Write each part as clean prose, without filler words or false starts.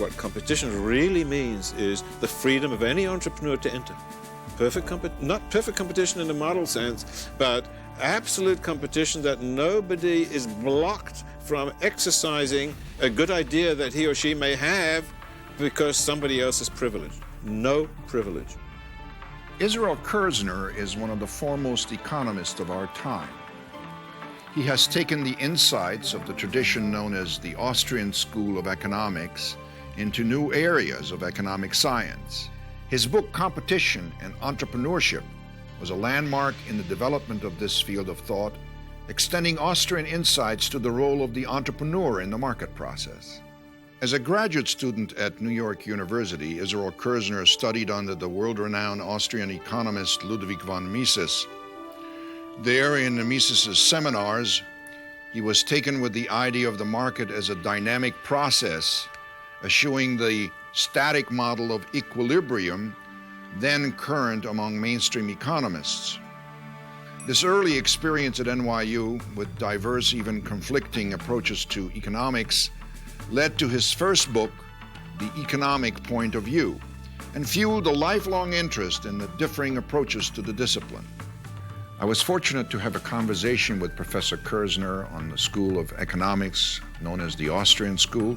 What competition really means is the freedom of any entrepreneur to enter. Not perfect competition in a model sense, but absolute competition that nobody is blocked from exercising a good idea that he or she may have because somebody else is privileged. No privilege. Israel Kirzner is one of the foremost economists of our time. He has taken the insights of the tradition known as the Austrian School of Economics into new areas of economic science. His book, Competition and Entrepreneurship, was a landmark in the development of this field of thought, extending Austrian insights to the role of the entrepreneur in the market process. As a graduate student at New York University, Israel Kirzner studied under the world-renowned Austrian economist Ludwig von Mises. There, in Mises' seminars, he was taken with the idea of the market as a dynamic process, eschewing the static model of equilibrium then current among mainstream economists. This early experience at NYU, with diverse, even conflicting approaches to economics, led to his first book, The Economic Point of View, and fueled a lifelong interest in the differing approaches to the discipline. I was fortunate to have a conversation with Professor Kurzner on the School of Economics, known as the Austrian School,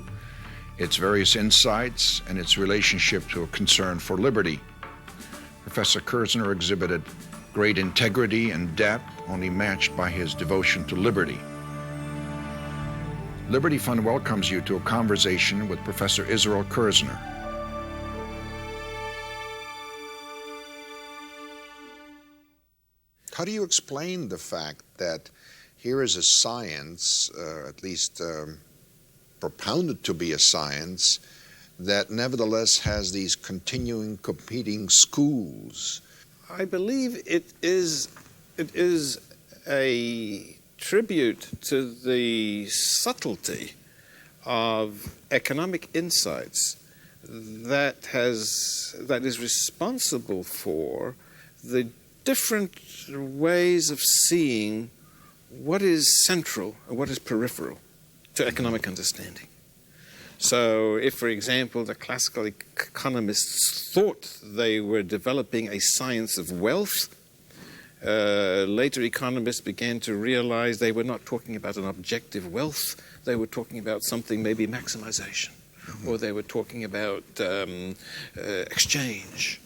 its various insights, and its relationship to a concern for liberty. Professor Kurzner exhibited great integrity and depth, only matched by his devotion to liberty. Liberty Fund welcomes you to a conversation with Professor Israel Kirzner. How do you explain the fact that here is a science, at least propounded to be a science, that nevertheless has these continuing competing schools? I believe it is a tribute to the subtlety of economic insights that is responsible for the different ways of seeing what is central and what is peripheral to economic understanding. So if, for example, the classical economists thought they were developing a science of wealth, later economists began to realize they were not talking about an objective wealth, they were talking about something maybe maximization, or they were talking about exchange,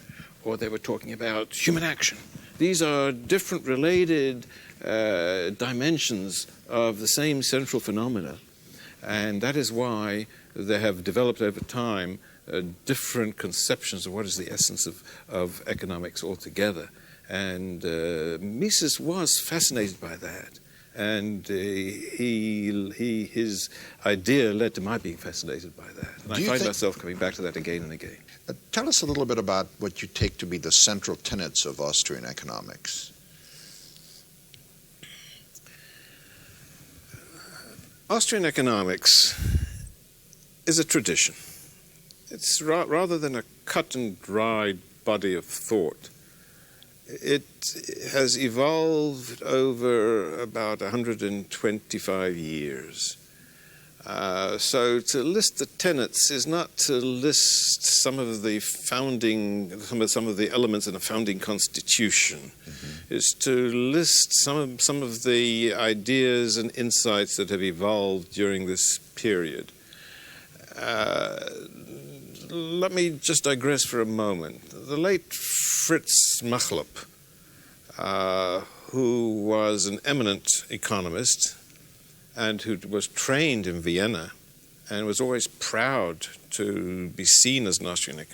or they were talking about human action. These are different related dimensions of the same central phenomena, and that is why they have developed over time different conceptions of what is the essence of economics altogether. And Mises was fascinated by that, and his idea led to my being fascinated by that. And I find myself coming back to that again and again. Tell us a little bit about what you take to be the central tenets of Austrian economics. Austrian economics is a tradition. It's rather than a cut and dried body of thought. It has evolved over about 125 years. So to list the tenets is not to list some of the elements in a founding constitution. It's to list some of the ideas and insights that have evolved during this period. Let me just digress for a moment. The late Fritz Machlup, who was an eminent economist and who was trained in Vienna and was always proud to be seen as an Austrian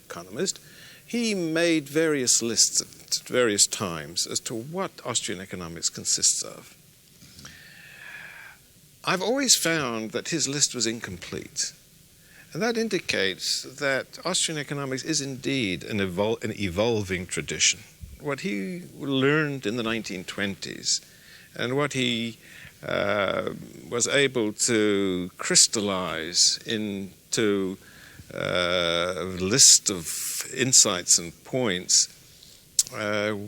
economist, he made various lists at various times as to what Austrian economics consists of. I've always found that his list was incomplete. And that indicates that Austrian economics is indeed an evolving tradition. What he learned in the 1920s and what he was able to crystallize into a list of insights and points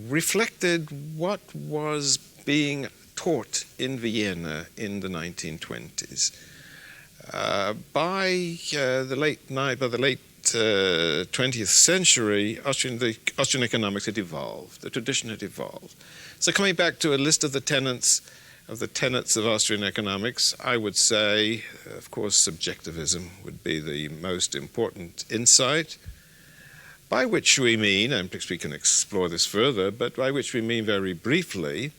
reflected what was being taught in Vienna in the 1920s. By the late 20th century, the Austrian economics had evolved. The tradition had evolved. So coming back to a list of the tenets of Austrian economics, I would say, of course, subjectivism would be the most important insight, by which we mean, and we can explore this further, but by which we mean very briefly,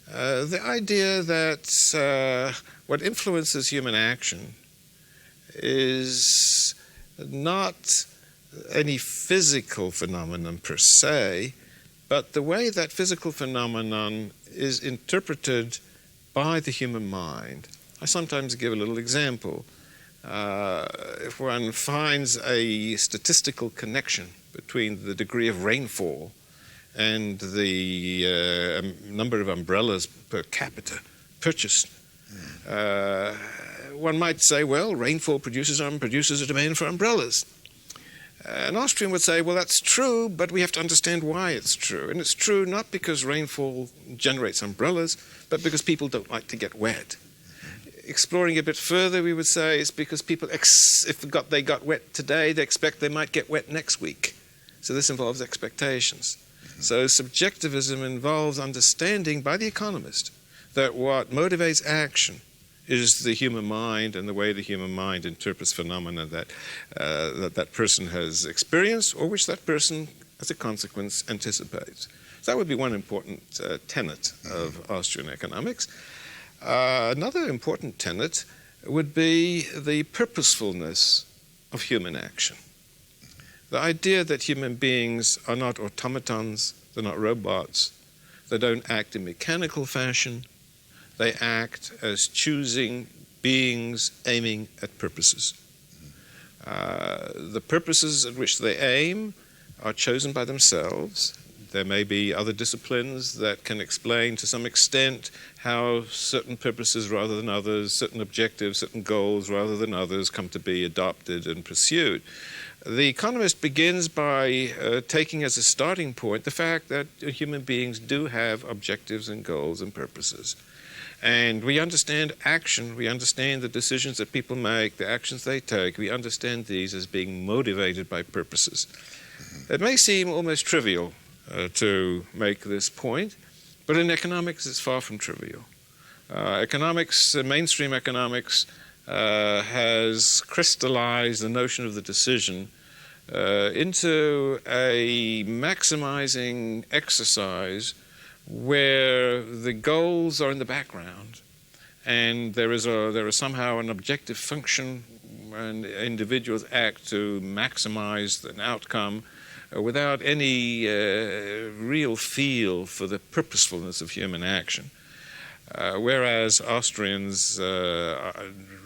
the idea that what influences human action is not any physical phenomenon per se, but the way that physical phenomenon is interpreted by the human mind. I sometimes give a little example. If one finds a statistical connection between the degree of rainfall and the number of umbrellas per capita purchased, one might say, well, rainfall produces a demand for umbrellas. An Austrian would say, well, that's true, but we have to understand why it's true. And it's true not because rainfall generates umbrellas, but because people don't like to get wet. Exploring a bit further, we would say it's because people, if they got wet today, they expect they might get wet next week. So this involves expectations. So subjectivism involves understanding by the economist that what motivates action is the human mind and the way the human mind interprets phenomena that that person has experienced or which that person, as a consequence, anticipates. So that would be one important tenet of Austrian economics. Another important tenet would be the purposefulness of human action. The idea that human beings are not automatons, they're not robots, they don't act in mechanical fashion, they act as choosing beings aiming at purposes. The purposes at which they aim are chosen by themselves. There may be other disciplines that can explain to some extent how certain purposes rather than others, certain objectives, certain goals rather than others come to be adopted and pursued. The economist begins by taking as a starting point the fact that human beings do have objectives and goals and purposes. And we understand action, we understand the decisions that people make, the actions they take, we understand these as being motivated by purposes. It may seem almost trivial to make this point, but in economics it's far from trivial. Mainstream economics, has crystallized the notion of the decision into a maximizing exercise where the goals are in the background and there is somehow an objective function and individuals act to maximize an outcome without any real feel for the purposefulness of human action. Whereas Austrians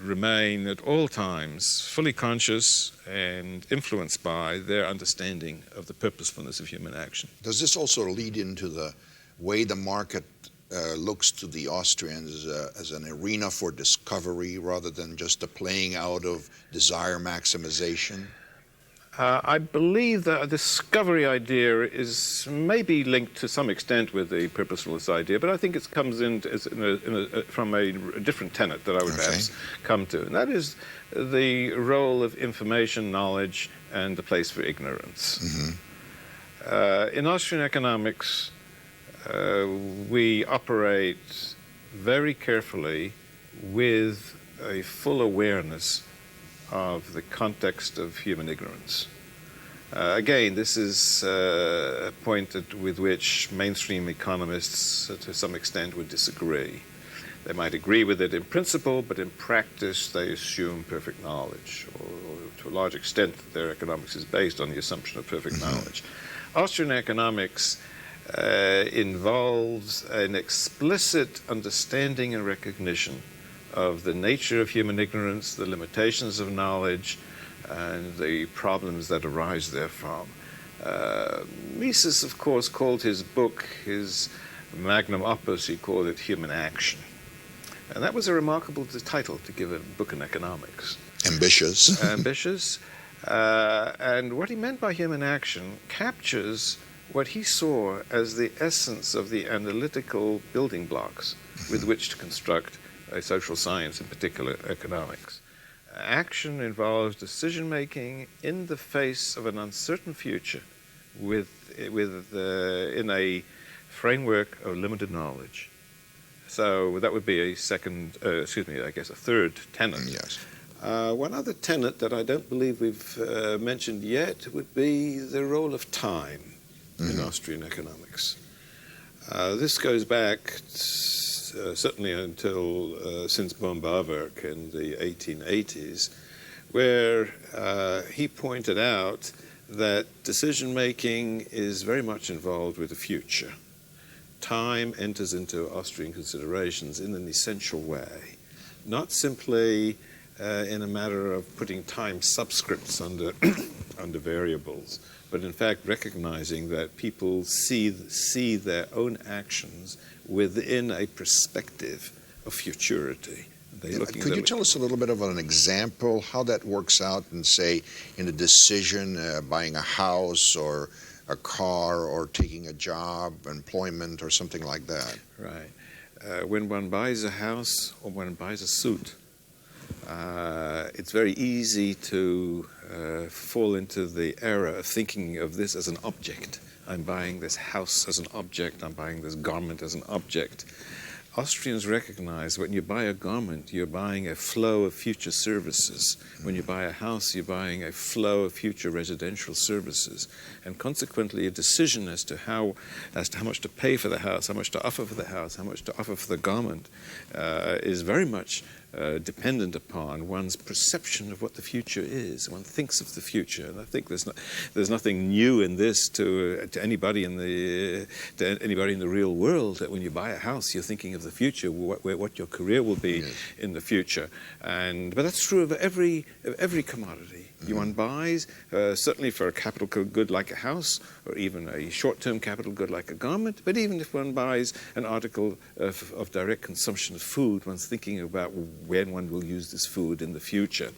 remain at all times fully conscious and influenced by their understanding of the purposefulness of human action. Does this also lead into the way the market looks to the Austrians as an arena for discovery rather than just a playing out of desire maximization? I believe that a discovery idea is maybe linked to some extent with the purposefulness idea, but I think it comes in from a different tenet that I would perhaps come to, and that is the role of information, knowledge, and the place for ignorance. In Austrian economics, we operate very carefully with a full awareness of the context of human ignorance. Again, this is a point with which mainstream economists to some extent would disagree. They might agree with it in principle, but in practice they assume perfect knowledge, or to a large extent their economics is based on the assumption of perfect knowledge. Austrian economics involves an explicit understanding and recognition of the nature of human ignorance, the limitations of knowledge, and the problems that arise therefrom. Mises, of course, called his book, his magnum opus, he called it Human Action. And that was a remarkable title to give a book in economics. Ambitious. Ambitious. And what he meant by human action captures what he saw as the essence of the analytical building blocks with which to construct a social science, in particular economics. Action involves decision-making in the face of an uncertain future in a framework of limited knowledge. So that would be a third tenet. Yes. One other tenet that I don't believe we've mentioned yet would be the role of time in Austrian economics. This goes back certainly until since Bohm-Bawerk in the 1880s, where he pointed out that decision-making is very much involved with the future. Time enters into Austrian considerations in an essential way, not simply in a matter of putting time subscripts under, under variables, but in fact recognizing that people see their own actions within a perspective of futurity. Could you tell us a little bit of an example how that works out and say in a decision, buying a house or a car or taking a job, employment or something like that? Right. When one buys a house or when one buys a suit, it's very easy to fall into the error of thinking of this as an object. I'm buying this house as an object, I'm buying this garment as an object. Austrians recognize when you buy a garment, you're buying a flow of future services. When you buy a house, you're buying a flow of future residential services. And consequently, a decision as to how much to pay for the house, how much to offer for the house, how much to offer for the garment, is very much dependent upon one's perception of what the future is. One thinks of the future, and I think there's nothing new in this to anybody in the real world. That when you buy a house, you're thinking of the future, what your career will be in the future, but that's true of every commodity. One buys, certainly for a capital good like a house, or even a short-term capital good like a garment, but even if one buys an article of direct consumption of food, one's thinking about when one will use this food in the future.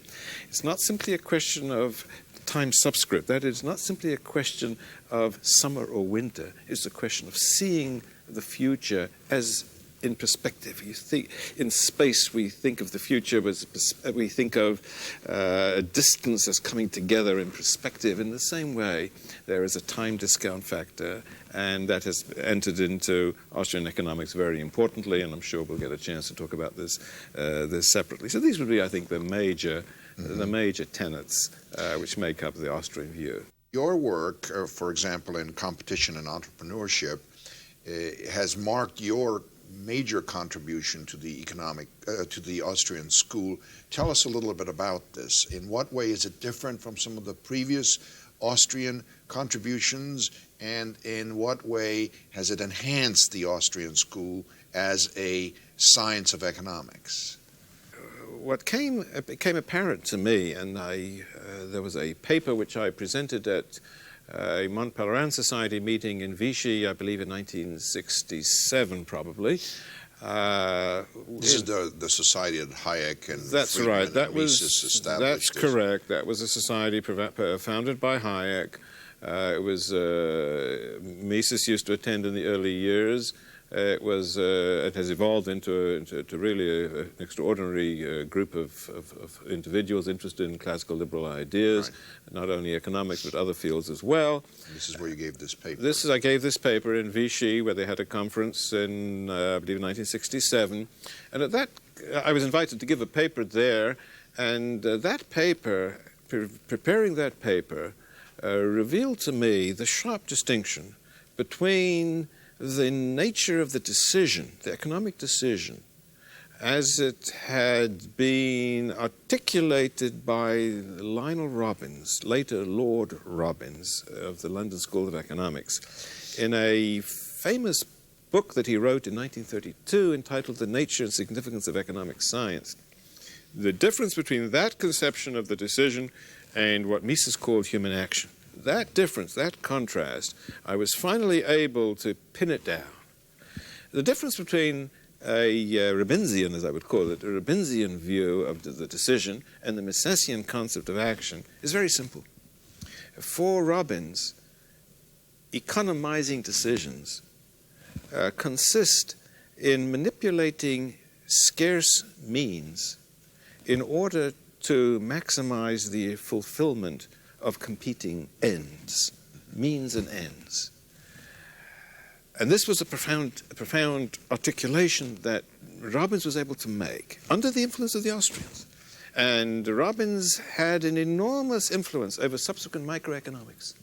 It's not simply a question of time subscript. That is not simply a question of summer or winter. It's a question of seeing the future as in perspective. You think in space, we think of the future as we think of a distance as coming together in perspective. In the same way, there is a time discount factor, and that has entered into Austrian economics very importantly, and I'm sure we'll get a chance to talk about this separately. So these would be, I think, the major tenets which make up the Austrian view. Your work, for example, in competition and entrepreneurship, has marked your major contribution to the to the Austrian school. Tell us a little bit about this. In what way is it different from some of the previous Austrian contributions, and in what way has it enhanced the Austrian school as a science of economics? What became apparent to me, and there was a paper which I presented at a Mont Pelerin Society meeting in Vichy, I believe in 1967 probably. This is the society that Hayek and that's Friedman right. That and was Mises established. That's correct. That was a society founded by Hayek. It was Mises used to attend in the early years. It has evolved into really an extraordinary group of individuals interested in classical liberal ideas, right. Not only economics but other fields as well. And this is where you gave this paper. I gave this paper in Vichy, where they had a conference in, I believe, 1967. And at that, I was invited to give a paper there, and that paper, preparing that paper, revealed to me the sharp distinction between the nature of the decision, the economic decision, as it had been articulated by Lionel Robbins, later Lord Robbins of the London School of Economics, in a famous book that he wrote in 1932 entitled The Nature and Significance of Economic Science. The difference between that conception of the decision and what Mises called human action. That difference, that contrast, I was finally able to pin it down. The difference between a Robbinsian, as I would call it, a Robbinsian view of the decision and the Misesian concept of action is very simple. For Robbins, economizing decisions consist in manipulating scarce means in order to maximize the fulfillment of competing ends, means and ends. And this was a profound articulation that Robbins was able to make under the influence of the Austrians. And Robbins had an enormous influence over subsequent microeconomics.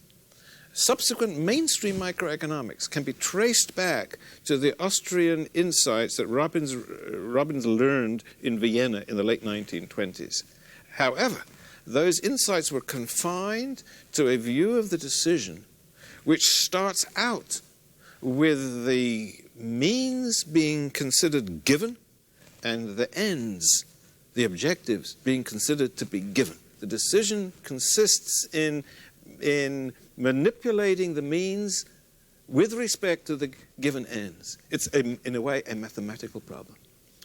Subsequent mainstream microeconomics can be traced back to the Austrian insights that Robbins learned in Vienna in the late 1920s. However, those insights were confined to a view of the decision which starts out with the means being considered given and the ends, the objectives, being considered to be given. The decision consists in manipulating the means with respect to the given ends. It's, in a way, a mathematical problem.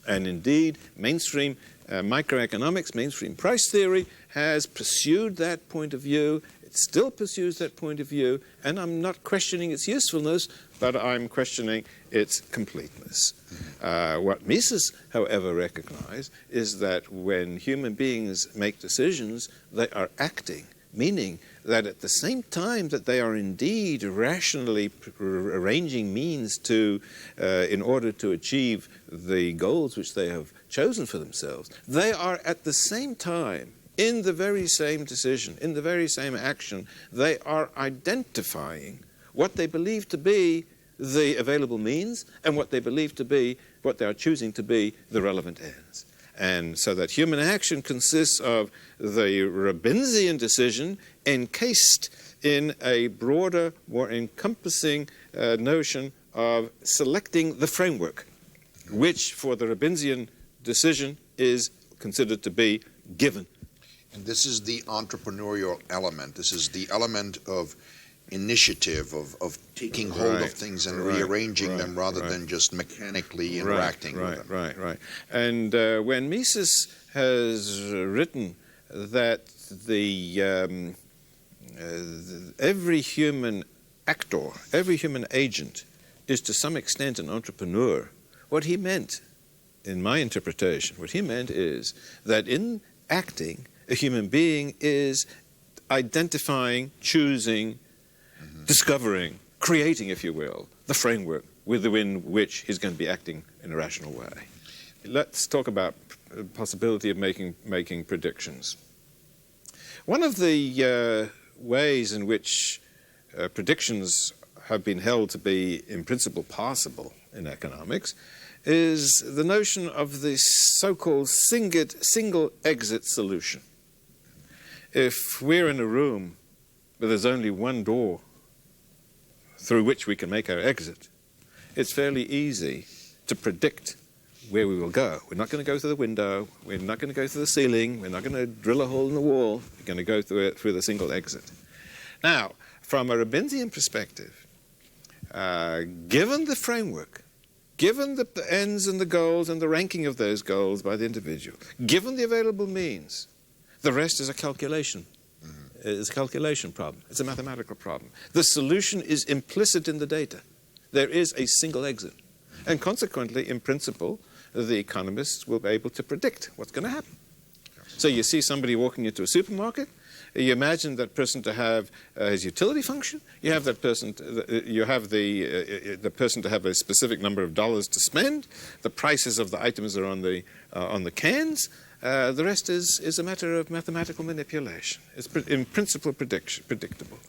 And indeed, mainstream microeconomics, mainstream price theory has pursued that point of view. It still pursues that point of view, and I'm not questioning its usefulness, but I'm questioning its completeness. What Mises, however, recognized is that when human beings make decisions, they are acting, meaning that at the same time that they are indeed rationally arranging means to, in order to achieve the goals which they have chosen for themselves, they are at the same time, in the very same decision, in the very same action, they are identifying what they believe to be the available means and what they believe to be, what they are choosing to be, the relevant ends. And so that human action consists of the Robbinsian decision encased in a broader, more encompassing notion of selecting the framework, which for the Robbinsian decision is considered to be given. And this is the entrepreneurial element. This is the element of initiative, of taking hold of things and rearranging them rather than just mechanically interacting with them. Right. And when Mises has written that every human actor, every human agent is to some extent an entrepreneur, what he meant, in my interpretation, what he meant is that in acting, a human being is identifying, choosing, discovering, creating, if you will, the framework within which he's going to be acting in a rational way. Let's talk about the possibility of making predictions. One of the ways in which predictions have been held to be, in principle, possible in economics is the notion of the so-called single exit solution. If we're in a room where there's only one door through which we can make our exit, it's fairly easy to predict where we will go. We're not going to go through the window, we're not going to go through the ceiling, we're not going to drill a hole in the wall, we're going to go through the single exit. Now, from a Robbinsian perspective, given the framework, given the ends and the goals and the ranking of those goals by the individual, given the available means, the rest is a calculation. It's a calculation problem. It's a mathematical problem. The solution is implicit in the data. There is a single exit. And consequently, in principle, the economists will be able to predict what's going to happen. So you see somebody walking into a supermarket, you imagine that person to have his utility function, you have that person, you have the person to have a specific number of dollars to spend, the prices of the items are on the cans. The rest is a matter of mathematical manipulation. It's in principle predictable.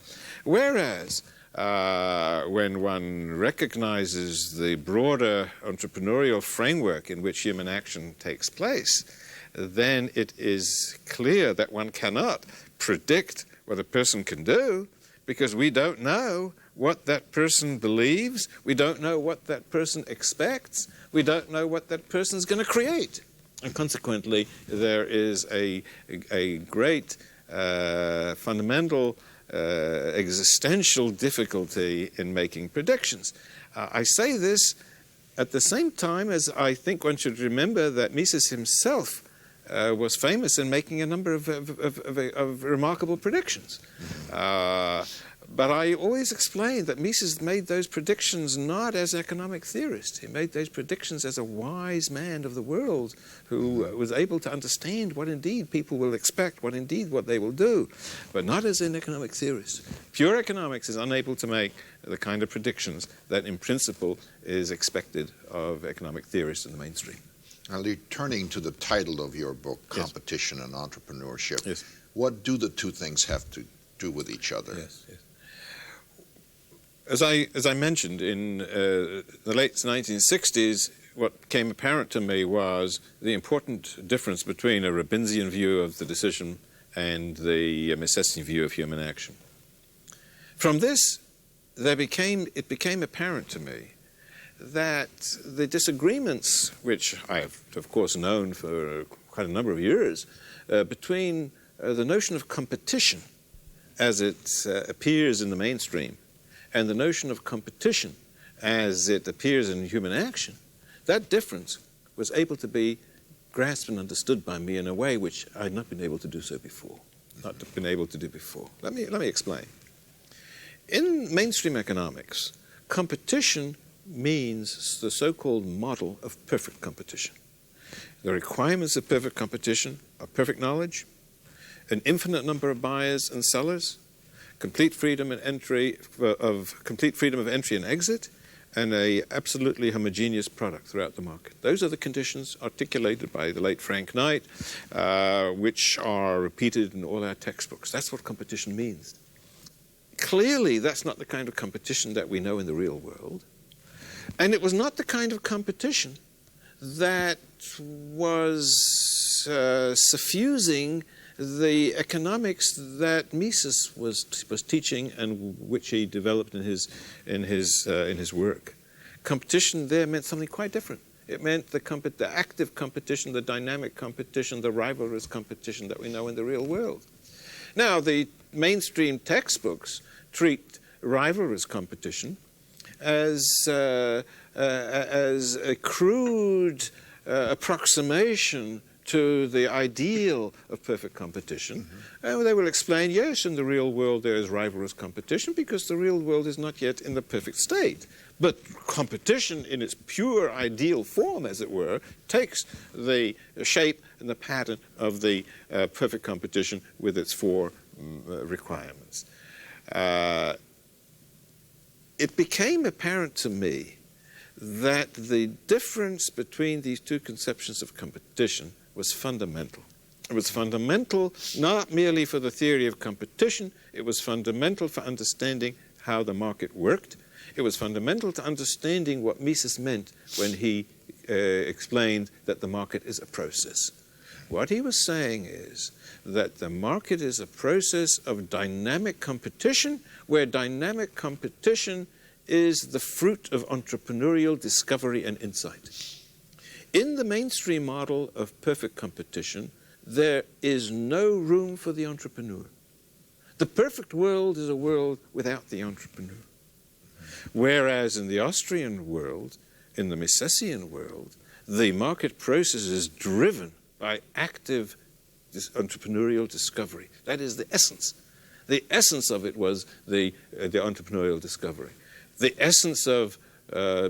Whereas when one recognizes the broader entrepreneurial framework in which human action takes place, then it is clear that one cannot predict what a person can do because we don't know what that person believes, we don't know what that person expects, we don't know what that person is going to create. And consequently, there is a great fundamental existential difficulty in making predictions. I say this at the same time as I think one should remember that Mises himself was famous in making a number of remarkable predictions. But I always explained that Mises made those predictions not as economic theorist. He made those predictions as a wise man of the world who was able to understand what indeed people will expect, what they will do, but not as an economic theorist. Pure economics is unable to make the kind of predictions that in principle is expected of economic theorists in the mainstream. Now, turning to the title of your book, Competition and Entrepreneurship, yes. What do the two things have to do with each other? Yes, yes. As I mentioned, in the late 1960s, what became apparent to me was the important difference between a Robinsian view of the decision and the Misesian view of human action. From this, it became apparent to me that the disagreements, which I have, of course, known for quite a number of years, between the notion of competition as it appears in the mainstream and the notion of competition as it appears in human action, that difference was able to be grasped and understood by me in a way which I had not been able to do so before, Let me explain. In mainstream economics, competition means the so-called model of perfect competition. The requirements of perfect competition are perfect knowledge, an infinite number of buyers and sellers, complete freedom of entry and exit, and an absolutely homogeneous product throughout the market. Those are the conditions articulated by the late Frank Knight, which are repeated in all our textbooks. That's what competition means. Clearly, that's not the kind of competition that we know in the real world. And it was not the kind of competition that was suffusing the economics that Mises was teaching and which he developed in his work. Competition there meant something quite different. It meant the active competition, the dynamic competition, the rivalrous competition that we know in the real world. Now, the mainstream textbooks treat rivalrous competition as a crude approximation to the ideal of perfect competition. And they will explain, yes, in the real world there is rivalrous competition because the real world is not yet in the perfect state. But competition in its pure ideal form, as it were, takes the shape and the pattern of the perfect competition with its four requirements. It became apparent to me that the difference between these two conceptions of competition was fundamental. It was fundamental not merely for the theory of competition, it was fundamental for understanding how the market worked. It was fundamental to understanding what Mises meant when he explained that the market is a process. What he was saying is that the market is a process of dynamic competition, where dynamic competition is the fruit of entrepreneurial discovery and insight. In the mainstream model of perfect competition, there is no room for the entrepreneur. The perfect world is a world without the entrepreneur. Whereas in the Austrian world, in the Misesian world, the market process is driven by active entrepreneurial discovery. That is the essence. The essence of it was the entrepreneurial discovery. The essence of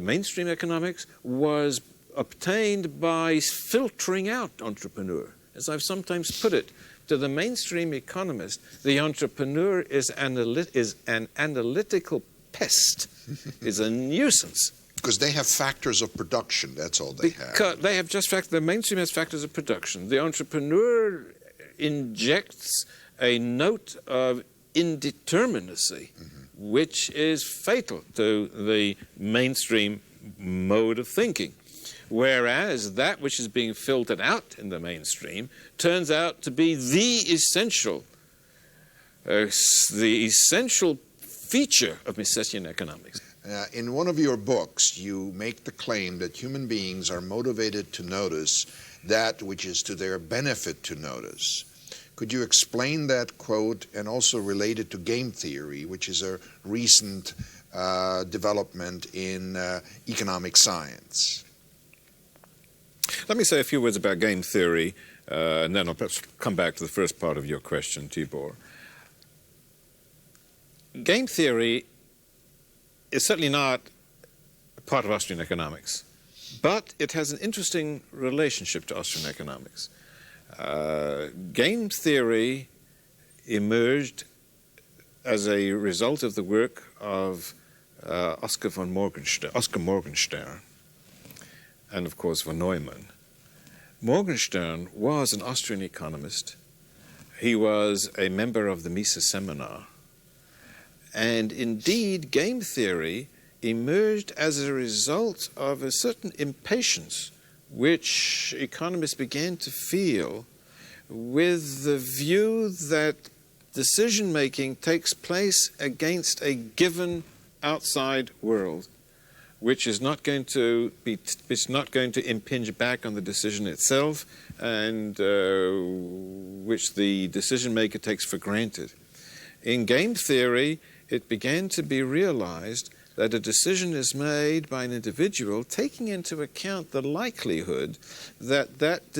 mainstream economics was obtained by filtering out entrepreneur. As I've sometimes put it, to the mainstream economist, the entrepreneur is an analytical pest, is a nuisance. Because they have factors of production, that's all they have. They have the mainstream has factors of production. The entrepreneur injects a note of indeterminacy, which is fatal to the mainstream mode of thinking. Whereas that which is being filtered out in the mainstream turns out to be the essential feature of Misesian economics. In one of your books, you make the claim that human beings are motivated to notice that which is to their benefit to notice. Could you explain that quote and also relate it to game theory, which is a recent development in economic science? Let me say a few words about game theory, and then I'll perhaps come back to the first part of your question, Tibor. game theory is certainly not part of Austrian economics, but it has an interesting relationship to Austrian economics. Game theory emerged as a result of the work of Oscar Morgenstern, and of course von Neumann. Morgenstern was an Austrian economist. He was a member of the Mises seminar. And indeed, game theory emerged as a result of a certain impatience which economists began to feel with the view that decision-making takes place against a given outside world, which is not going to impinge back on the decision itself, and which the decision maker takes for granted. In game theory, it began to be realized that a decision is made by an individual taking into account the likelihood that that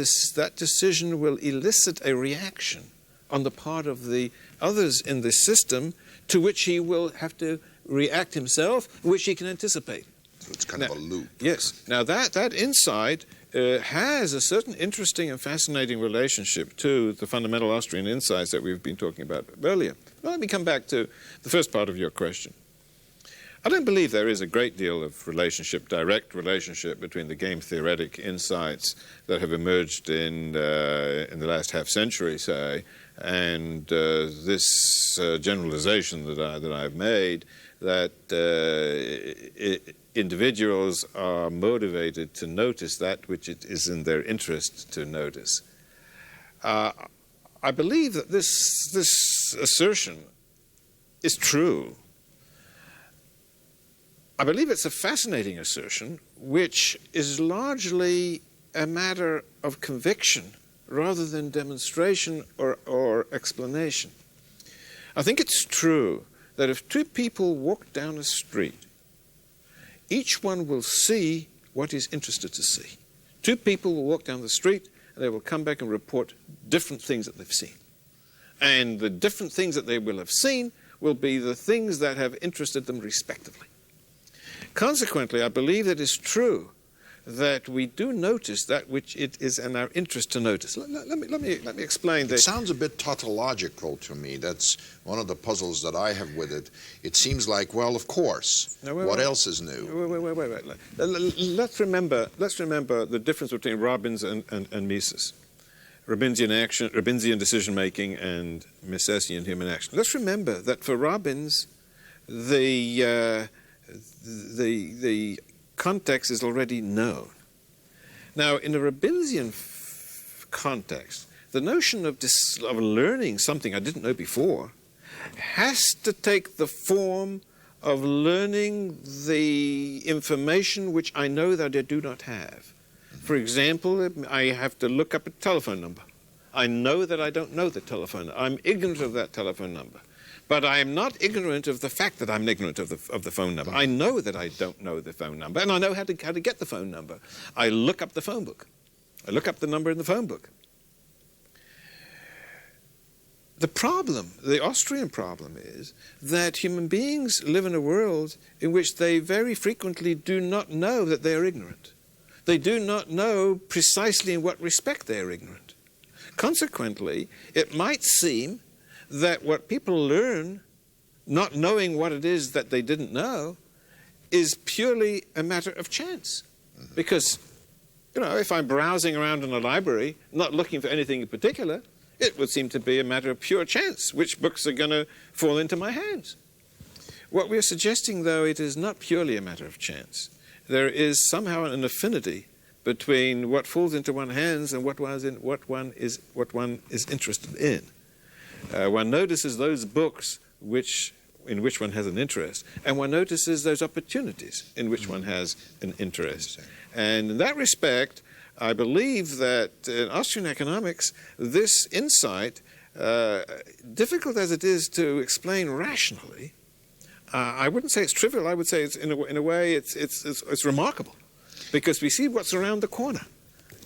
decision will elicit a reaction on the part of the others in the system, to which he will have to react himself, which he can anticipate. So it's kind of a loop. Yes. Now that insight has a certain interesting and fascinating relationship to the fundamental Austrian insights that we've been talking about earlier. Well, let me come back to the first part of your question. I don't believe there is a great deal of direct relationship between the game theoretic insights that have emerged in the last half century, say, and this generalization that I've made, that individuals are motivated to notice that which it is in their interest to notice. I believe that this assertion is true. I believe it's a fascinating assertion, which is largely a matter of conviction rather than demonstration or explanation. I think it's true that if two people walk down a street, each one will see what he's interested to see. Two people will walk down the street and they will come back and report different things that they've seen. And the different things that they will have seen will be the things that have interested them respectively. Consequently, I believe that it's true that we do notice that which it is in our interest to notice. Let me explain that. It sounds a bit tautological to me. That's one of the puzzles that I have with it. It seems like, well, of course. No, what else is new? Wait. Let's remember the difference between Robbins and Mises. Robbinsian decision-making and Misesian human action. Let's remember that for Robbins, the context is already known. Now, in a Robbinsian context, the notion of learning something I didn't know before has to take the form of learning the information which I know that I do not have. For example, I have to look up a telephone number. I know that I don't know the telephone number. I'm ignorant of that telephone number. But I am not ignorant of the fact that I'm ignorant of the phone number. I know that I don't know the phone number, and I know how to get the phone number. I look up the phone book. I look up the number in the phone book. The problem, the Austrian problem, is that human beings live in a world in which they very frequently do not know that they are ignorant. They do not know precisely in what respect they are ignorant. Consequently, it might seem that what people learn, not knowing what it is that they didn't know, is purely a matter of chance. Because, if I'm browsing around in a library, not looking for anything in particular, it would seem to be a matter of pure chance which books are going to fall into my hands. What we're suggesting, though, it is not purely a matter of chance. There is somehow an affinity between what falls into one's hands and what one is interested in. One notices those books in which one has an interest, and one notices those opportunities in which one has an interest. And in that respect, I believe that in Austrian economics, this insight, difficult as it is to explain rationally, I wouldn't say it's trivial. I would say it's in a way it's remarkable, because we see what's around the corner.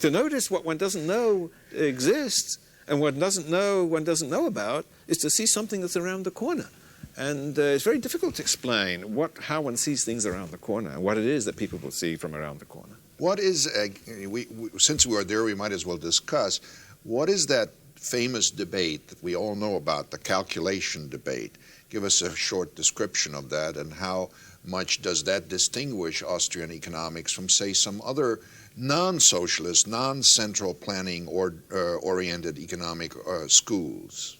To notice what one doesn't know exists, and one doesn't know about, is to see something that's around the corner. And it's very difficult to explain how one sees things around the corner and what it is that people will see from around the corner. What is, since we are there, we might as well discuss, what is that famous debate that we all know about, the calculation debate? Give us a short description of that, and how much does that distinguish Austrian economics from, say, some other non-socialist, non-central planning oriented economic schools?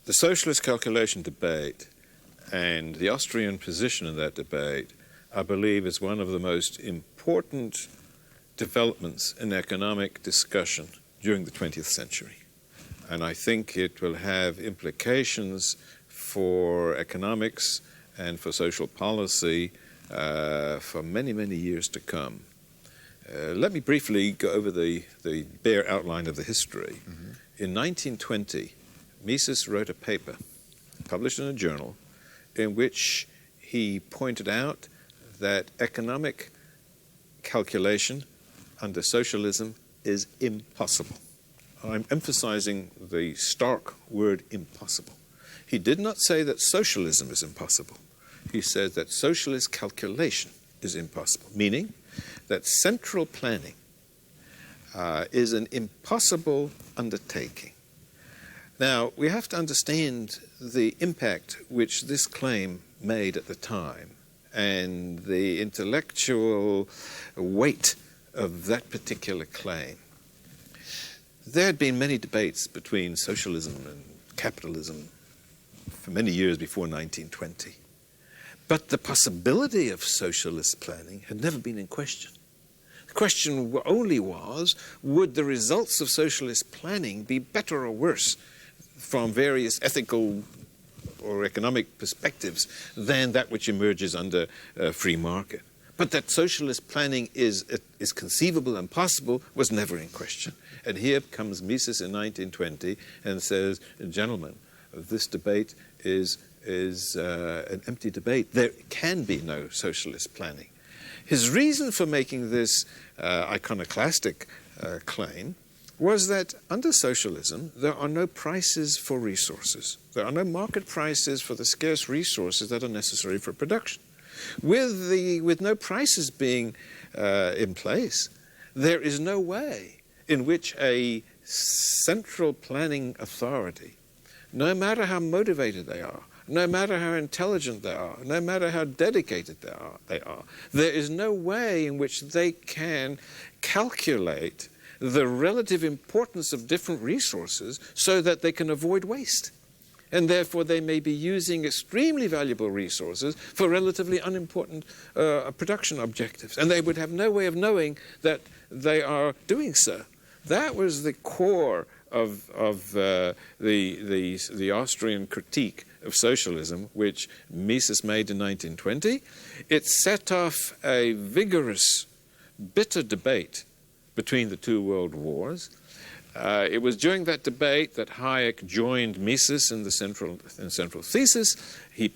The socialist calculation debate and the Austrian position in that debate, I believe, is one of the most important developments in economic discussion during the 20th century. And I think it will have implications for economics and for social policy for many, many years to come. Let me briefly go over the bare outline of the history. Mm-hmm. In 1920, Mises wrote a paper published in a journal in which he pointed out that economic calculation under socialism is impossible. I'm emphasizing the stark word impossible. He did not say that socialism is impossible. He said that socialist calculation is impossible, meaning that central planning is an impossible undertaking. Now, we have to understand the impact which this claim made at the time and the intellectual weight of that particular claim. There had been many debates between socialism and capitalism for many years before 1920. But the possibility of socialist planning had never been in question. The question only was, would the results of socialist planning be better or worse from various ethical or economic perspectives than that which emerges under a free market? But that socialist planning is conceivable and possible was never in question. And here comes Mises in 1920 and says, gentlemen, this debate is an empty debate. There can be no socialist planning. His reason for making this iconoclastic claim was that under socialism, there are no prices for resources. There are no market prices for the scarce resources that are necessary for production. With no prices being in place, there is no way in which a central planning authority, no matter how motivated they are, no matter how intelligent they are, no matter how dedicated they are, there is no way in which they can calculate the relative importance of different resources so that they can avoid waste. And therefore they may be using extremely valuable resources for relatively unimportant production objectives. And they would have no way of knowing that they are doing so. That was the core of the Austrian critique of socialism, which Mises made in 1920. It set off a vigorous, bitter debate between the two world wars. It was during that debate that Hayek joined Mises in the central thesis. He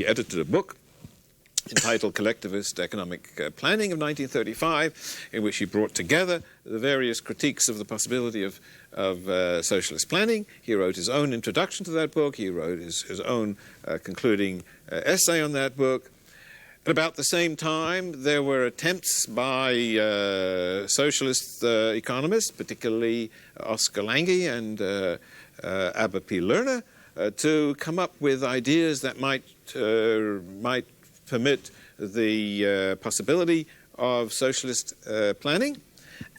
edited a book entitled Collectivist Economic Planning of 1935, in which he brought together the various critiques of the possibility of socialist planning. He wrote his own introduction to that book. He wrote his own concluding essay on that book. At about the same time, there were attempts by socialist economists, particularly Oskar Lange and Abba P. Lerner, to come up with ideas that might permit the possibility of socialist planning.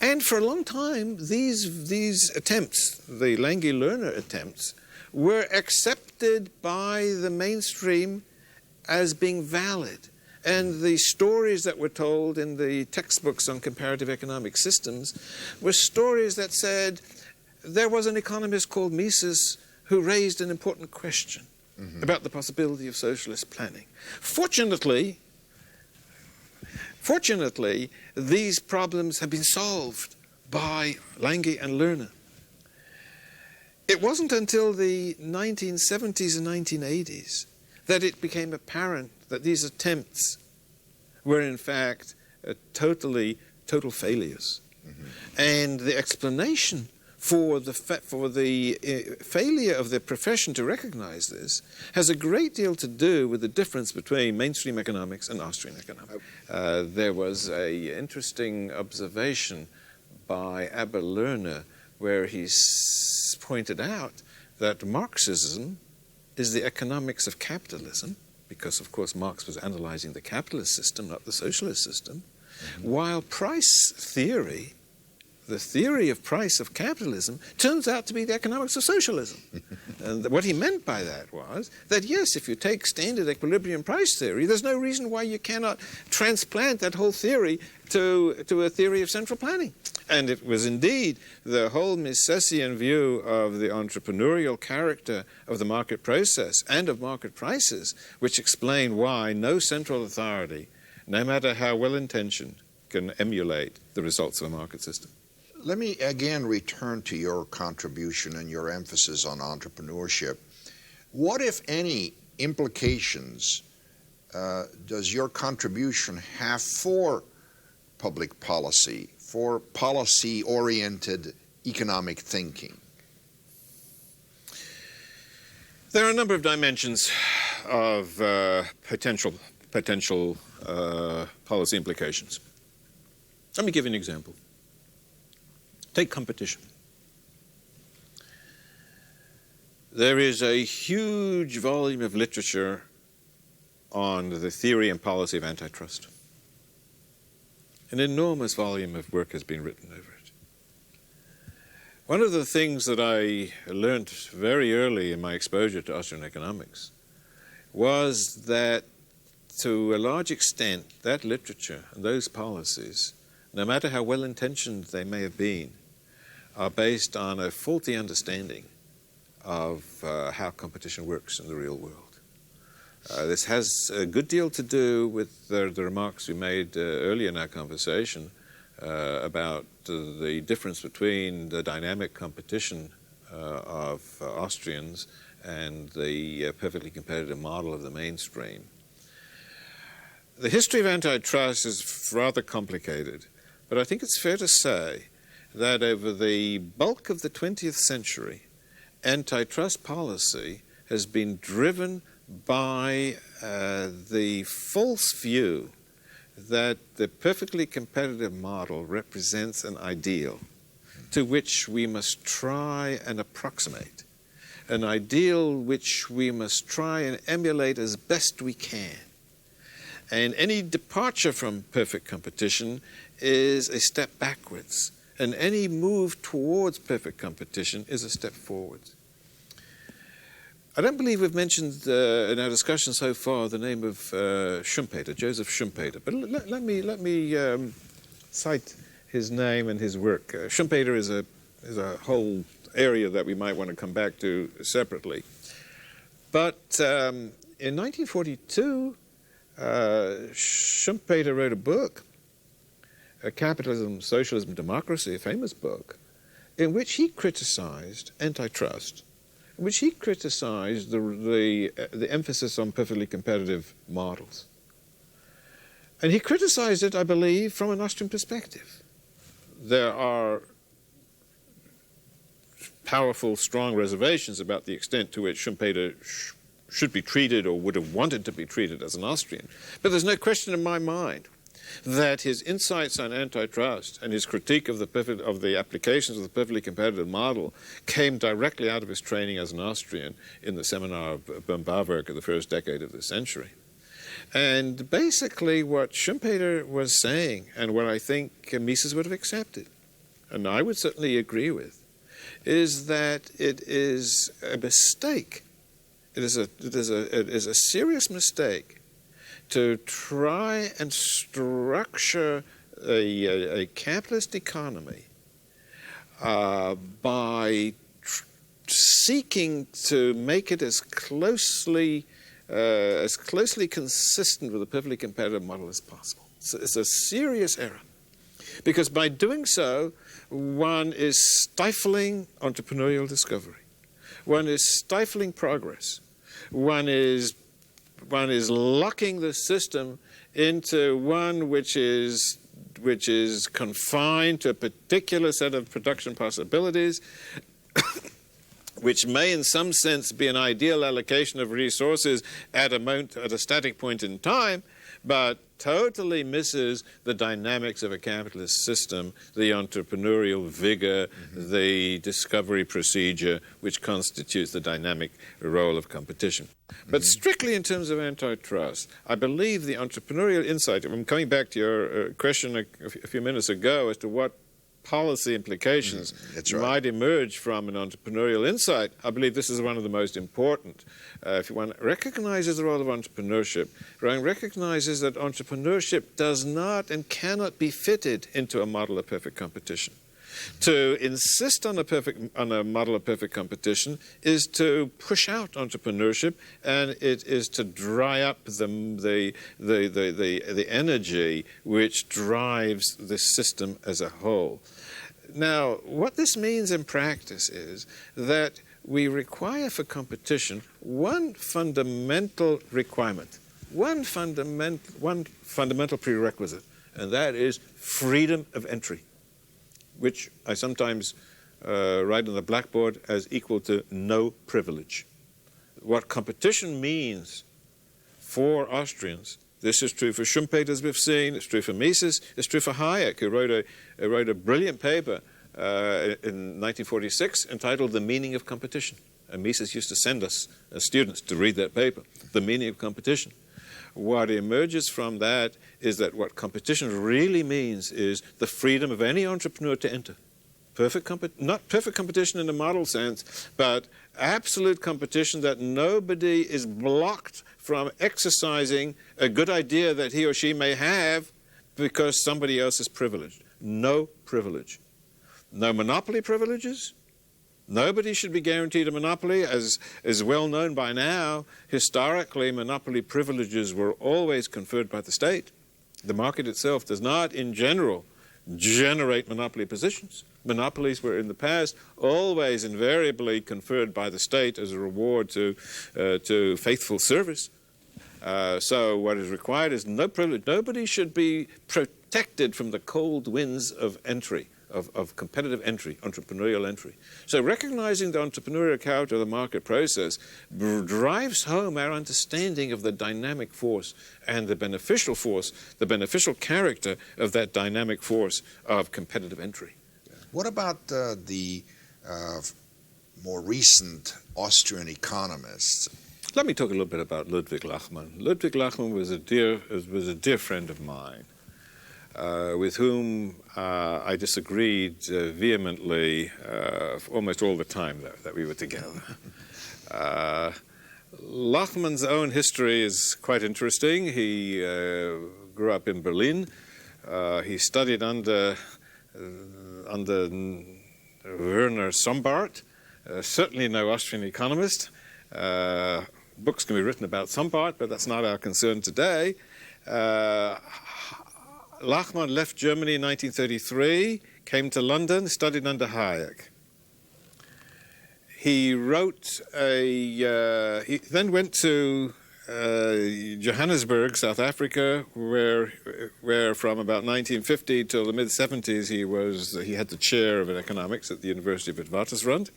And for a long time, these attempts, the Lange-Lerner attempts, were accepted by the mainstream as being valid. And the stories that were told in the textbooks on comparative economic systems were stories that said there was an economist called Mises who raised an important question about the possibility of socialist planning. Fortunately, these problems have been solved by Lange and Lerner. It wasn't until the 1970s and 1980s that it became apparent that these attempts were in fact total failures. And the explanation for the failure of the profession to recognize this has a great deal to do with the difference between mainstream economics and Austrian economics. There was an interesting observation by Abba Lerner where he pointed out that Marxism is the economics of capitalism, because, of course, Marx was analyzing the capitalist system, not the socialist system, while price theory, the theory of price of capitalism, turns out to be the economics of socialism. And what he meant by that was that, yes, if you take standard equilibrium price theory, there's no reason why you cannot transplant that whole theory to a theory of central planning. And it was indeed the whole Misesian view of the entrepreneurial character of the market process and of market prices which explained why no central authority, no matter how well-intentioned, can emulate the results of a market system. Let me again return to your contribution and your emphasis on entrepreneurship. What, if any, implications does your contribution have for public policy, for policy-oriented economic thinking? There are a number of dimensions of potential policy implications. Let me give you an example. Take competition. There is a huge volume of literature on the theory and policy of antitrust. An enormous volume of work has been written over it. One of the things that I learned very early in my exposure to Austrian economics was that, to a large extent, that literature and those policies, no matter how well-intentioned they may have been, are based on a faulty understanding of how competition works in the real world. This has a good deal to do with the remarks we made earlier in our conversation about the difference between the dynamic competition of Austrians and the perfectly competitive model of the mainstream. The history of antitrust is rather complicated, but I think it's fair to say that over the bulk of the 20th century, antitrust policy has been driven by the false view that the perfectly competitive model represents an ideal to which we must try and approximate, an ideal which we must try and emulate as best we can. And any departure from perfect competition is a step backwards, and any move towards perfect competition is a step forwards. I don't believe we've mentioned in our discussion so far the name of Schumpeter, Joseph Schumpeter, but let me cite his name and his work. Schumpeter is a whole area that we might want to come back to separately. But in 1942, Schumpeter wrote a book, Capitalism, Socialism, Democracy, a famous book, in which he criticized antitrust, in which he criticized the emphasis on perfectly competitive models. And he criticized it, I believe, from an Austrian perspective. There are powerful, strong reservations about the extent to which Schumpeter should be treated or would have wanted to be treated as an Austrian. But there's no question in my mind that his insights on antitrust and his critique of the applications of the perfectly competitive model came directly out of his training as an Austrian in the seminar of Böhm-Bawerk of the first decade of the century. And basically what Schumpeter was saying, and what I think Mises would have accepted, and I would certainly agree with, is that it is a mistake. It is a serious mistake to try and structure a capitalist economy by seeking to make it as closely consistent with a perfectly competitive model as possible. It's a serious error, because by doing so, one is stifling entrepreneurial discovery. One is stifling progress. One is locking the system into one which is which is confined to a particular set of production possibilities, which may in some sense be an ideal allocation of resources at a static point in time, but totally misses the dynamics of a capitalist system, the entrepreneurial vigor, the discovery procedure, which constitutes the dynamic role of competition. But strictly in terms of antitrust, I believe the entrepreneurial insight, I'm coming back to your question a few minutes ago as to what policy implications might emerge from an entrepreneurial insight. I believe this is one of the most important. If one recognizes the role of entrepreneurship, one recognizes that entrepreneurship does not and cannot be fitted into a model of perfect competition. To insist on a model of perfect competition is to push out entrepreneurship, and it is to dry up the energy which drives the system as a whole. Now, what this means in practice is that we require for competition one fundamental requirement, one fundamental prerequisite, and that is freedom of entry, which I sometimes write on the blackboard as equal to no privilege. What competition means for Austrians, this is true for Schumpeter, as we've seen, it's true for Mises, it's true for Hayek, who wrote a brilliant paper in 1946 entitled The Meaning of Competition. And Mises used to send us as students to read that paper, The Meaning of Competition. What emerges from that is that what competition really means is the freedom of any entrepreneur to enter. Not perfect competition in the model sense, but absolute competition that nobody is blocked from exercising a good idea that he or she may have because somebody else is privileged. No privilege. No monopoly privileges. Nobody should be guaranteed a monopoly. As is well known by now, historically, monopoly privileges were always conferred by the state. The market itself does not, in general, generate monopoly positions. Monopolies were, in the past, always invariably conferred by the state as a reward to faithful service. So what is required is no privilege. Nobody should be protected from the cold winds of entry, of competitive entry, entrepreneurial entry. So recognizing the entrepreneurial character of the market process drives home our understanding of the dynamic force and the beneficial force, the beneficial character of that dynamic force of competitive entry. What about the more recent Austrian economists? Let me talk a little bit about Ludwig Lachmann. Ludwig Lachmann was a dear friend of mine, with whom I disagreed vehemently almost all the time that we were together. Lachmann's own history is quite interesting. He grew up in Berlin. He studied under Werner Sombart, certainly no Austrian economist. Books can be written about Sombart, but that's not our concern today. Lachmann left Germany in 1933, came to London, studied under Hayek. He then went to Johannesburg, South Africa, where from about 1950 till the mid-70s he had the chair of economics at the University of Witwatersrand.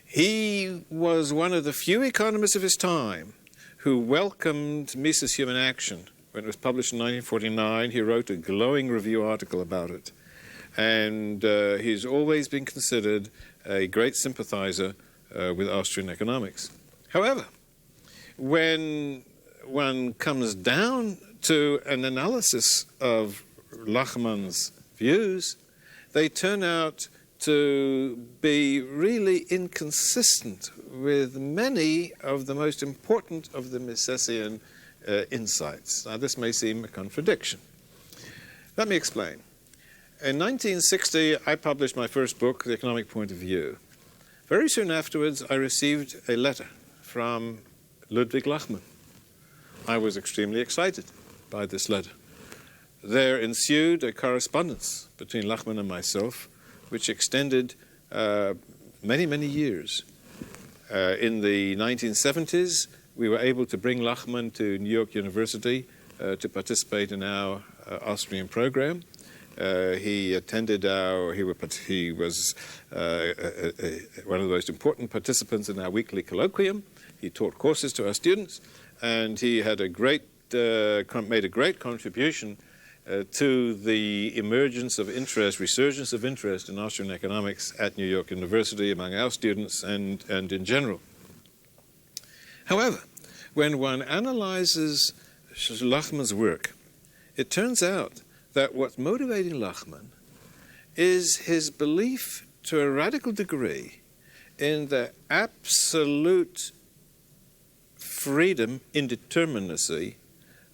He was one of the few economists of his time who welcomed Mises' Human Action. When it was published in 1949, he wrote a glowing review article about it. And he's always been considered a great sympathizer with Austrian economics. However, when one comes down to an analysis of Lachmann's views, they turn out to be really inconsistent with many of the most important of the Misesian insights. Now, this may seem a contradiction. Let me explain. In 1960, I published my first book, The Economic Point of View. Very soon afterwards, I received a letter from Ludwig Lachmann. I was extremely excited by this letter. There ensued a correspondence between Lachmann and myself, which extended many, many years. In the 1970s, we were able to bring Lachmann to New York University to participate in our Austrian program. He attended he was one of the most important participants in our weekly colloquium. He taught courses to our students, and he had made a great contribution to the emergence of interest, resurgence of interest in Austrian economics at New York University among our students and in general. However, when one analyzes Lachmann's work, it turns out that what's motivating Lachmann is his belief to a radical degree in the absolute freedom, indeterminacy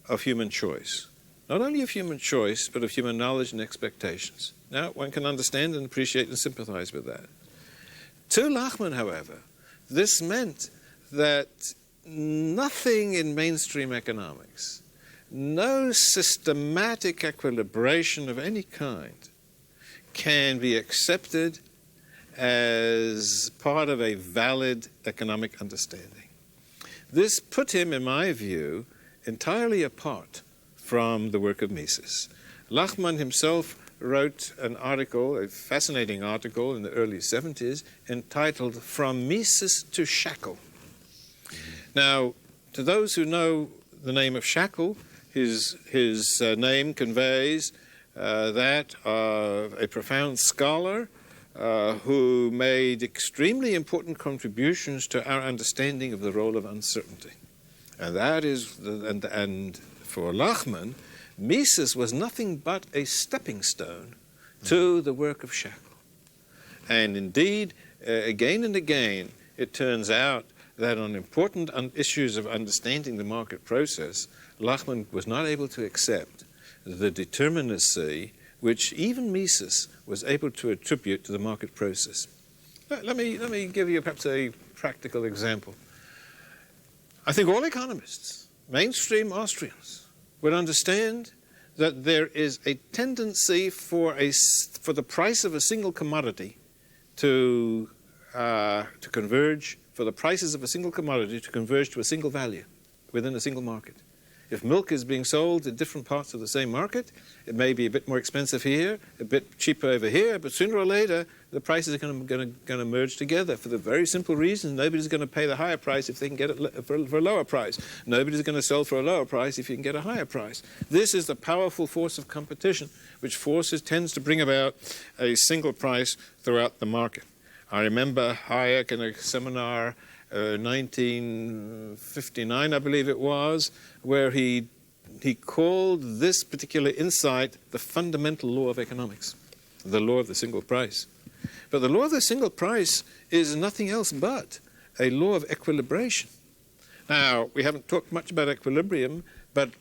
of human choice. Not only of human choice, but of human knowledge and expectations. Now, one can understand and appreciate and sympathize with that. To Lachmann, however, this meant that nothing in mainstream economics, no systematic equilibration of any kind, can be accepted as part of a valid economic understanding. This put him, in my view, entirely apart from the work of Mises. Lachmann himself wrote an article, a fascinating article in the early 70s, entitled From Mises to Shackle. Now, to those who know the name of Shackle, his name conveys that of a profound scholar who made extremely important contributions to our understanding of the role of uncertainty. And that is, and for Lachmann, Mises was nothing but a stepping stone to the work of Shackle. And indeed, again and again, it turns out that on important issues of understanding the market process, Lachmann was not able to accept the determinacy which even Mises was able to attribute to the market process. Let me give you perhaps a practical example. I think all economists, mainstream Austrians, would understand that there is a tendency for the price of a single commodity to converge, for the prices of a single commodity to converge to a single value within a single market. If milk is being sold in different parts of the same market, it may be a bit more expensive here, a bit cheaper over here, but sooner or later, the prices are going to merge together for the very simple reason nobody's going to pay the higher price if they can get it for a lower price. Nobody's going to sell for a lower price if you can get a higher price. This is the powerful force of competition, which tends to bring about a single price throughout the market. I remember Hayek in a seminar 1959, I believe it was, where he called this particular insight the fundamental law of economics, the law of the single price. But the law of the single price is nothing else but a law of equilibration. Now, we haven't talked much about equilibrium, but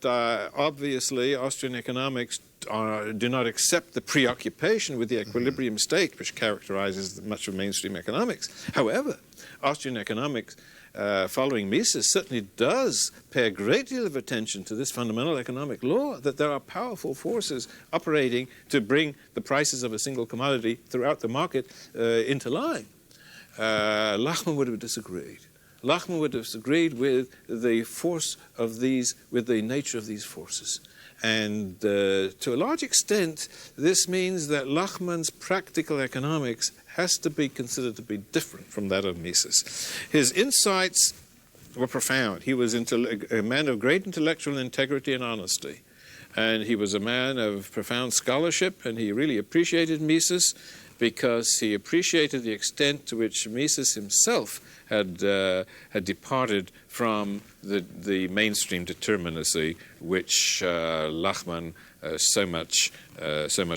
obviously Austrian economics do not accept the preoccupation with the equilibrium state, which characterizes much of mainstream economics. However, Austrian economics, following Mises, certainly does pay a great deal of attention to this fundamental economic law, that there are powerful forces operating to bring the prices of a single commodity throughout the market into line. Lachmann would have disagreed. Lachmann would have disagreed with the force of these, with the nature of these forces. And to a large extent, this means that Lachmann's practical economics has to be considered to be different from that of Mises. His insights were profound. He was a man of great intellectual integrity and honesty. And he was a man of profound scholarship, and he really appreciated Mises because he appreciated the extent to which Mises himself had departed from the mainstream determinacy which Lachmann so much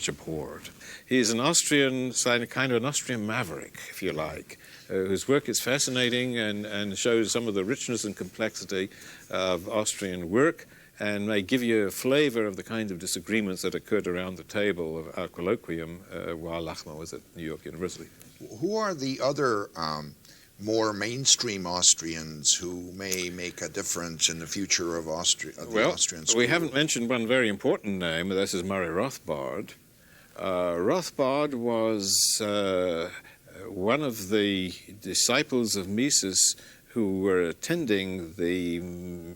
abhorred. He's an Austrian, kind of an Austrian maverick, if you like, whose work is fascinating and shows some of the richness and complexity of Austrian work, and may give you a flavor of the kind of disagreements that occurred around the table of our colloquium while Lachmann was at New York University. Who are the other more mainstream Austrians who may make a difference in the future of Austrian school? We haven't mentioned one very important name, and this is Murray Rothbard. Rothbard was one of the disciples of Mises who were attending the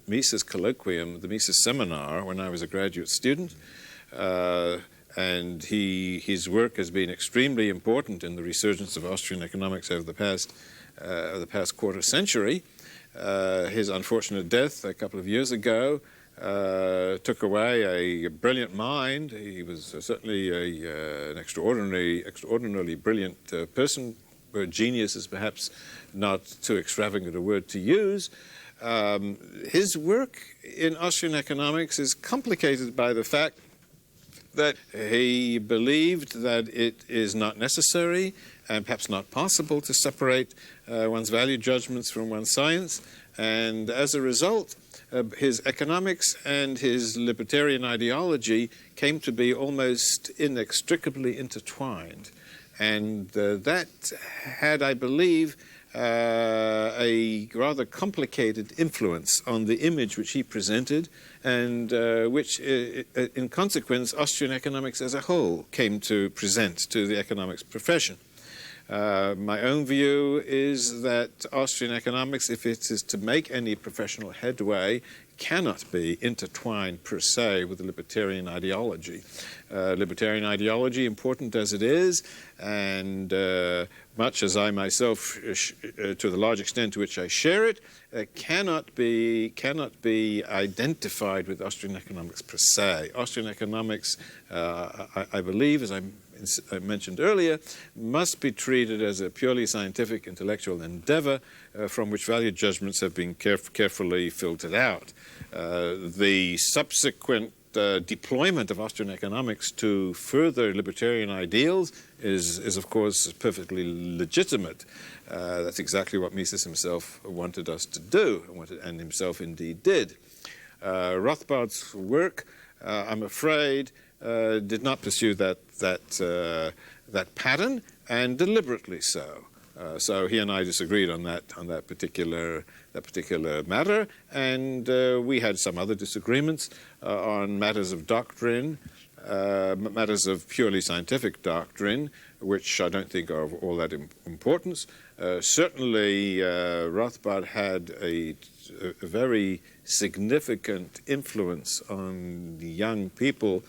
Mises colloquium, the Mises seminar, when I was a graduate student. And his work has been extremely important in the resurgence of Austrian economics over the past quarter century. His unfortunate death a couple of years ago took away a brilliant mind. He was certainly an extraordinarily brilliant person. Where genius is perhaps not too extravagant a word to use. His work in Austrian economics is complicated by the fact that he believed that it is not necessary and perhaps not possible to separate one's value judgments from one's science. And as a result, his economics and his libertarian ideology came to be almost inextricably intertwined. And that had, I believe, a rather complicated influence on the image which he presented, and which, in consequence, Austrian economics as a whole came to present to the economics profession. My own view is that Austrian economics, if it is to make any professional headway, cannot be intertwined per se with the libertarian ideology. Libertarian ideology, important as it is, and much as I myself, to the large extent to which I share it, cannot be identified with Austrian economics per se. Austrian economics, I believe, as I mentioned earlier, must be treated as a purely scientific intellectual endeavor from which value judgments have been carefully filtered out. The subsequent deployment of Austrian economics to further libertarian ideals is of course perfectly legitimate. That's exactly what Mises himself wanted us to do, and himself indeed did. Rothbard's work, I'm afraid, did not pursue that pattern, and deliberately so. So he and I disagreed on that particular matter, and we had some other disagreements on matters of doctrine, matters of purely scientific doctrine, which I don't think are of all that importance. Certainly, Rothbard had a very significant influence on the young people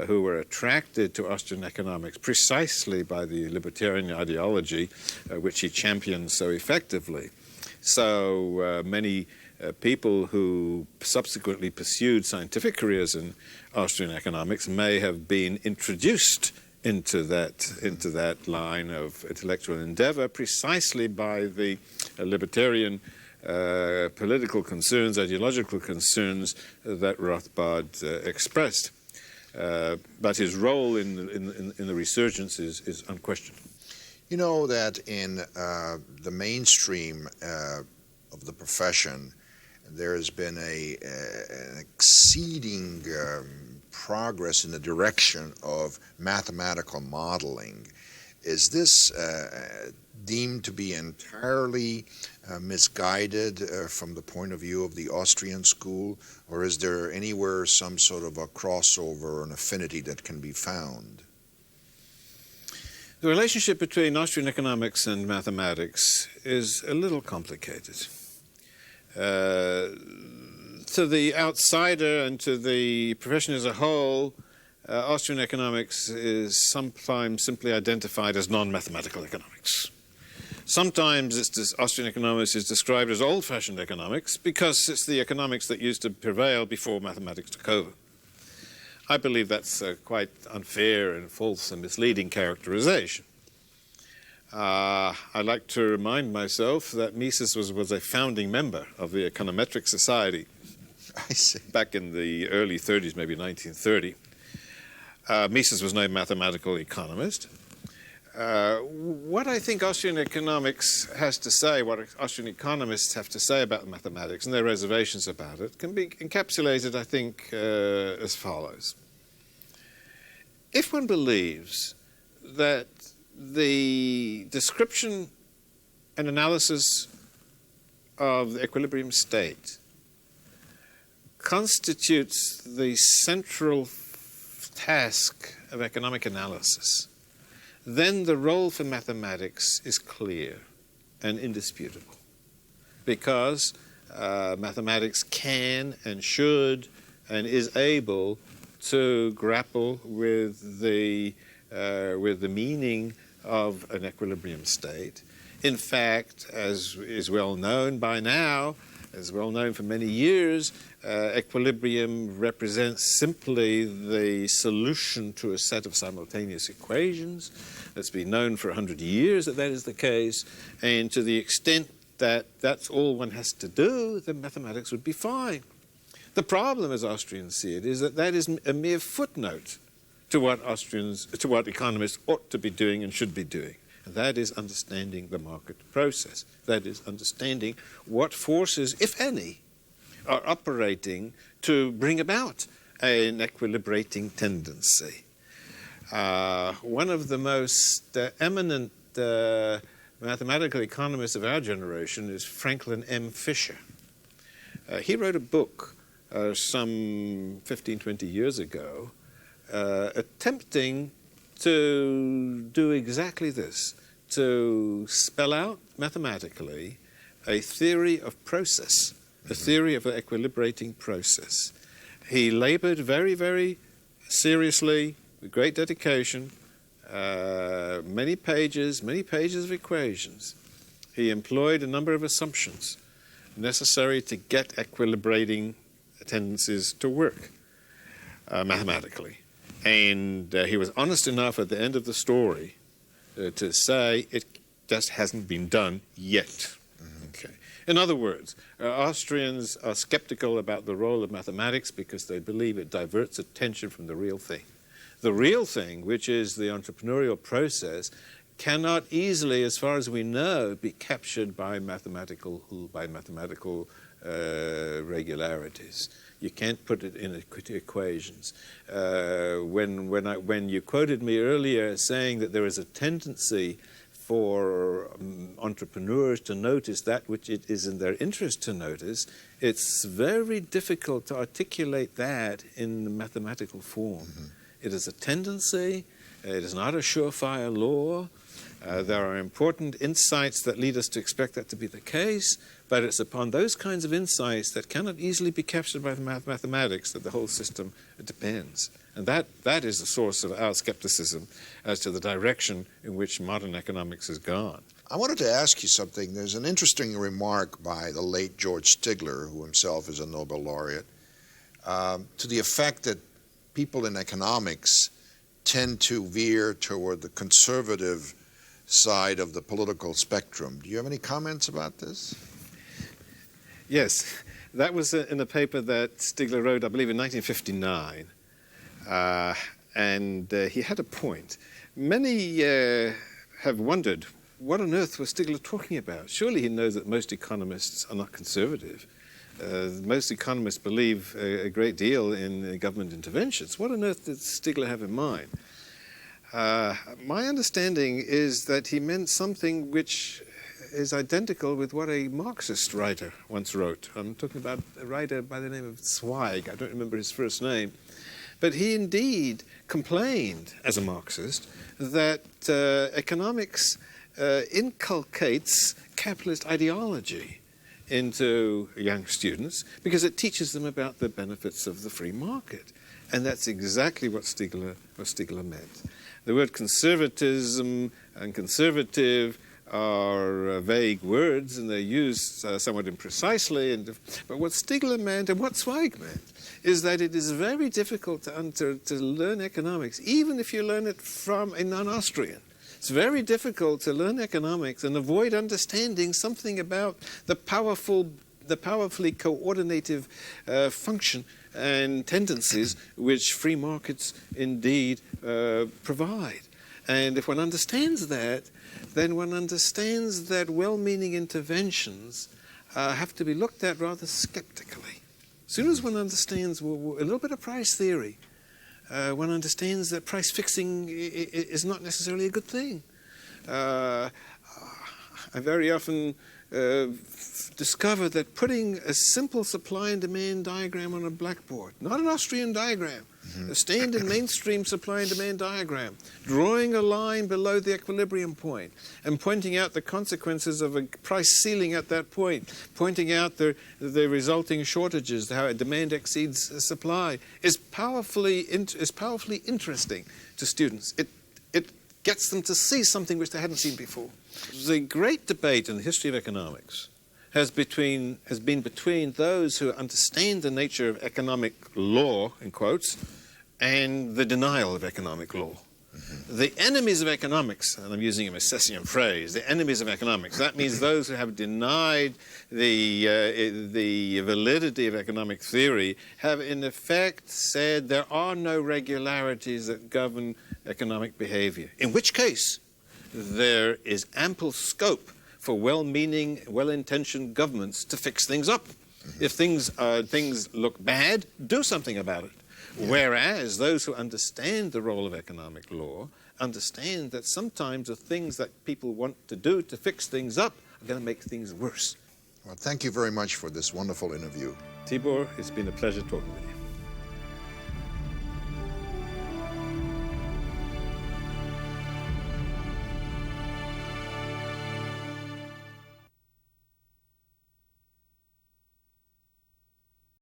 who were attracted to Austrian economics precisely by the libertarian ideology which he championed so effectively. So many people who subsequently pursued scientific careers in Austrian economics may have been introduced into that line of intellectual endeavor precisely by the libertarian political concerns, ideological concerns that Rothbard expressed. But his role in the resurgence is unquestioned. You know that in the mainstream of the profession, there has been an exceeding progress in the direction of mathematical modeling. Is this deemed to be entirely misguided from the point of view of the Austrian school, or is there anywhere some sort of a crossover or an affinity that can be found? The relationship between Austrian economics and mathematics is a little complicated. To the outsider and to the profession as a whole, Austrian economics is sometimes simply identified as non-mathematical economics. Sometimes Austrian economics is described as old-fashioned economics because it's the economics that used to prevail before mathematics took over. I believe that's a quite unfair and false and misleading characterization. I like to remind myself that Mises was a founding member of the Econometric Society. I see. Back in the early 30s, maybe 1930. Mises was no mathematical economist. What I think Austrian economics has to say, what Austrian economists have to say about mathematics and their reservations about it, can be encapsulated, I think, as follows. If one believes that the description and analysis of the equilibrium state constitutes the central task of economic analysis, then the role for mathematics is clear and indisputable. because mathematics can and should and is able to grapple with the meaning of an equilibrium state. In fact, as is well known by now, as well known for many years, equilibrium represents simply the solution to a set of simultaneous equations. It's been known for 100 years that that is the case, and to the extent that that's all one has to do, then mathematics would be fine. The problem, as Austrians see it, is that that is a mere footnote to what economists ought to be doing and should be doing. And that is understanding the market process. That is understanding what forces, if any, are operating to bring about an equilibrating tendency. One of the most eminent mathematical economists of our generation is Franklin M. Fisher. He wrote a book some 15, 20 years ago attempting to do exactly this, to spell out mathematically a theory of process, a theory of an equilibrating process. He labored very, very seriously, with great dedication, many pages of equations. He employed a number of assumptions necessary to get equilibrating tendencies to work mathematically. And he was honest enough at the end of the story to say it just hasn't been done yet. Mm-hmm. Okay. In other words, Austrians are skeptical about the role of mathematics because they believe it diverts attention from the real thing. The real thing, which is the entrepreneurial process, cannot easily, as far as we know, be captured by mathematical regularities. You can't put it in equations. When you quoted me earlier saying that there is a tendency for entrepreneurs to notice that which it is in their interest to notice, it's very difficult to articulate that in the mathematical form. Mm-hmm. It is a tendency. It is not a surefire law. There are important insights that lead us to expect that to be the case, but it's upon those kinds of insights that cannot easily be captured by mathematics that the whole system depends. And that is the source of our skepticism as to the direction in which modern economics has gone. I wanted to ask you something. There's an interesting remark by the late George Stigler, who himself is a Nobel laureate, to the effect that people in economics tend to veer toward the conservative side of the political spectrum. Do you have any comments about this? Yes, that was in a paper that Stigler wrote, I believe, in 1959, and he had a point. Many have wondered, what on earth was Stigler talking about? Surely he knows that most economists are not conservative. Most economists believe a great deal in government interventions. What on earth did Stigler have in mind? My understanding is that he meant something which is identical with what a Marxist writer once wrote. I'm talking about a writer by the name of Zweig. I don't remember his first name. But he indeed complained, as a Marxist, that economics inculcates capitalist ideology into young students because it teaches them about the benefits of the free market. And that's exactly what Stigler meant. The word conservatism and conservative are vague words, and they're used somewhat imprecisely. But what Stigler meant and what Zweig meant is that it is very difficult to learn economics, even if you learn it from a non-Austrian. It's very difficult to learn economics and avoid understanding something about the powerfully coordinative function and tendencies which free markets indeed provide. And if one understands that, then one understands that well-meaning interventions have to be looked at rather skeptically. As soon as one understands a little bit of price theory, one understands that price fixing is not necessarily a good thing. I very often discovered that putting a simple supply and demand diagram on a blackboard, not an Austrian diagram, a standard mainstream supply and demand diagram, drawing a line below the equilibrium point and pointing out the consequences of a price ceiling at that point, pointing out the resulting shortages, how demand exceeds supply, is powerfully interesting to students. It gets them to see something which they hadn't seen before. The great debate in the history of economics has been between those who understand the nature of economic law, in quotes, and the denial of economic law. The enemies of economics, and I'm using a Misesian phrase, the enemies of economics, that means those who have denied the validity of economic theory, have in effect said there are no regularities that govern economic behavior, in which case there is ample scope for well-meaning, well-intentioned governments to fix things up. If things look bad, do something about it. Whereas those who understand the role of economic law understand that sometimes the things that people want to do to fix things up are going to make things worse. Well, thank you very much for this wonderful interview. Tibor, it's been a pleasure talking with you.